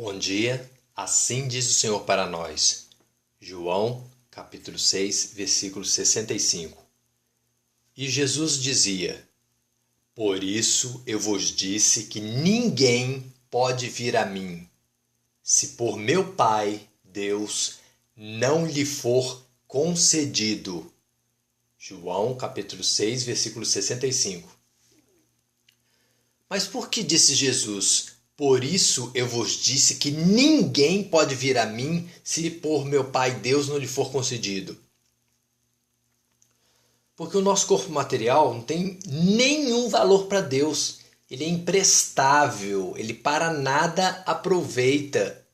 Bom dia, assim diz o Senhor para nós. João, capítulo 6, versículo 65. E Jesus dizia: Por isso eu vos disse que ninguém pode vir a mim, se por meu Pai, Deus, não lhe for concedido. João, capítulo 6, versículo 65. Mas por que disse Jesus: Por isso eu vos disse que ninguém pode vir a mim se por meu Pai Deus não lhe for concedido? Porque o nosso corpo material não tem nenhum valor para Deus. Ele é imprestável, ele para nada aproveita.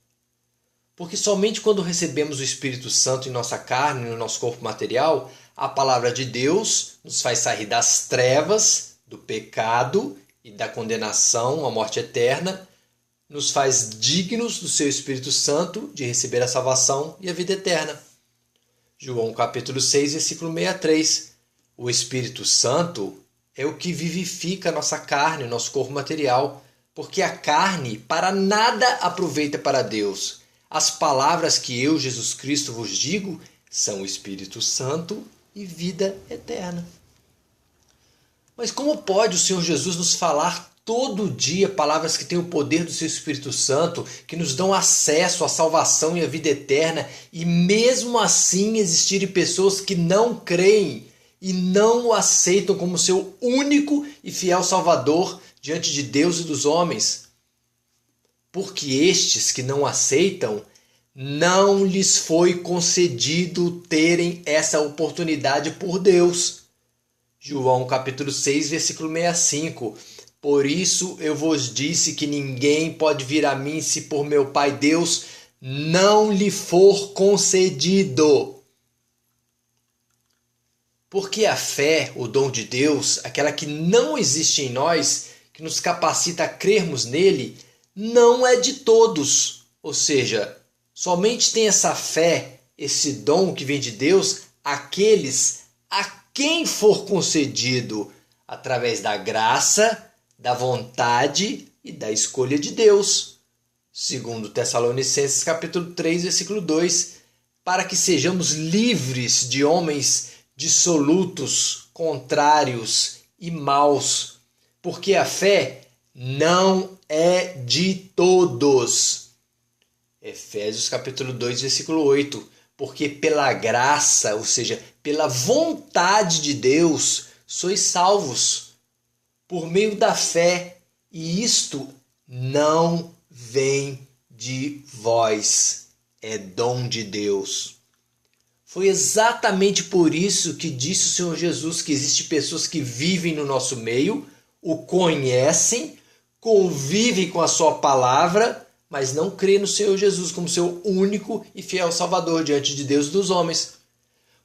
Porque somente quando recebemos o Espírito Santo em nossa carne, no nosso corpo material, a palavra de Deus nos faz sair das trevas, do pecado e da condenação à morte eterna, nos faz dignos do seu Espírito Santo de receber a salvação e a vida eterna. João capítulo 6, versículo 63. O Espírito Santo é o que vivifica a nossa carne, o nosso corpo material, porque a carne para nada aproveita para Deus. As palavras que eu, Jesus Cristo, vos digo são Espírito Santo e vida eterna. Mas como pode o Senhor Jesus nos falar todo dia palavras que têm o poder do seu Espírito Santo, que nos dão acesso à salvação e à vida eterna, e mesmo assim existirem pessoas que não creem e não o aceitam como seu único e fiel Salvador diante de Deus e dos homens? Porque estes que não aceitam, não lhes foi concedido terem essa oportunidade por Deus. João capítulo 6, versículo 65. Por isso eu vos disse que ninguém pode vir a mim se por meu Pai Deus não lhe for concedido. Porque a fé, o dom de Deus, aquela que não existe em nós, que nos capacita a crermos nele, não é de todos. Ou seja, somente tem essa fé, esse dom que vem de Deus, aqueles a quem for concedido através da graça, da vontade e da escolha de Deus. Segundo Tessalonicenses capítulo 3, versículo 2, para que sejamos livres de homens dissolutos, contrários e maus, porque a fé não é de todos. Efésios capítulo 2, versículo 8, porque pela graça, ou seja, pela vontade de Deus, sois salvos, por meio da fé, e isto não vem de vós, é dom de Deus. Foi exatamente por isso que disse o Senhor Jesus que existem pessoas que vivem no nosso meio, o conhecem, convivem com a sua palavra, mas não creem no Senhor Jesus como seu único e fiel Salvador diante de Deus e dos homens.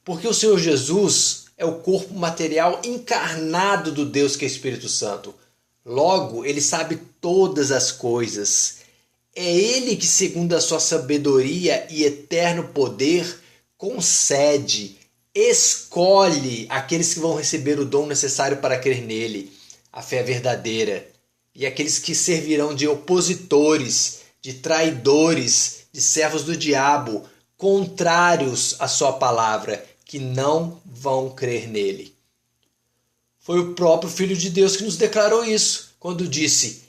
Porque o Senhor Jesus é o corpo material encarnado do Deus que é Espírito Santo. Logo, ele sabe todas as coisas. É ele que, segundo a sua sabedoria e eterno poder, concede, escolhe aqueles que vão receber o dom necessário para crer nele, a fé verdadeira, e aqueles que servirão de opositores, de traidores, de servos do diabo, contrários à sua palavra, que não vão crer nele. Foi o próprio Filho de Deus que nos declarou isso, quando disse: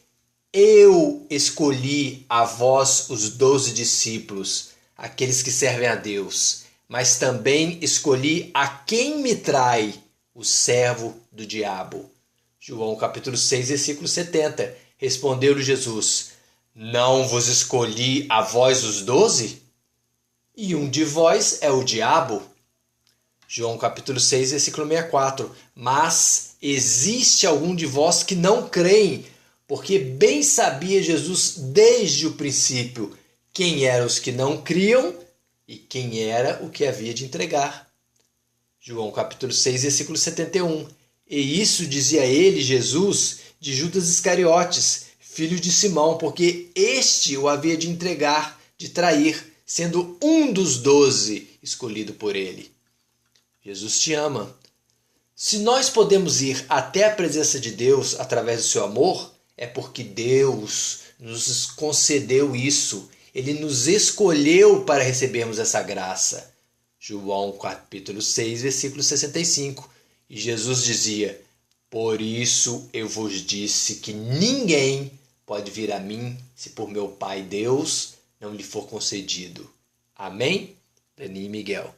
Eu escolhi a vós os 12 discípulos, aqueles que servem a Deus, mas também escolhi a quem me trai, o servo do diabo. João capítulo 6, versículo 70. Respondeu-lhe Jesus: Não vos escolhi a vós os 12? E um de vós é o diabo. João capítulo 6, versículo 64. Mas existe algum de vós que não creem, porque bem sabia Jesus desde o princípio quem eram os que não criam e quem era o que havia de entregar. João capítulo 6, versículo 71. E isso dizia ele, Jesus, de Judas Iscariotes, filho de Simão, porque este o havia de entregar, de trair, sendo um dos 12 escolhido por ele. Jesus te ama. Se nós podemos ir até a presença de Deus através do seu amor, é porque Deus nos concedeu isso. Ele nos escolheu para recebermos essa graça. João capítulo 6, versículo 65. E Jesus dizia: por isso eu vos disse que ninguém pode vir a mim se por meu Pai Deus não lhe for concedido. Amém? Dani e Miguel.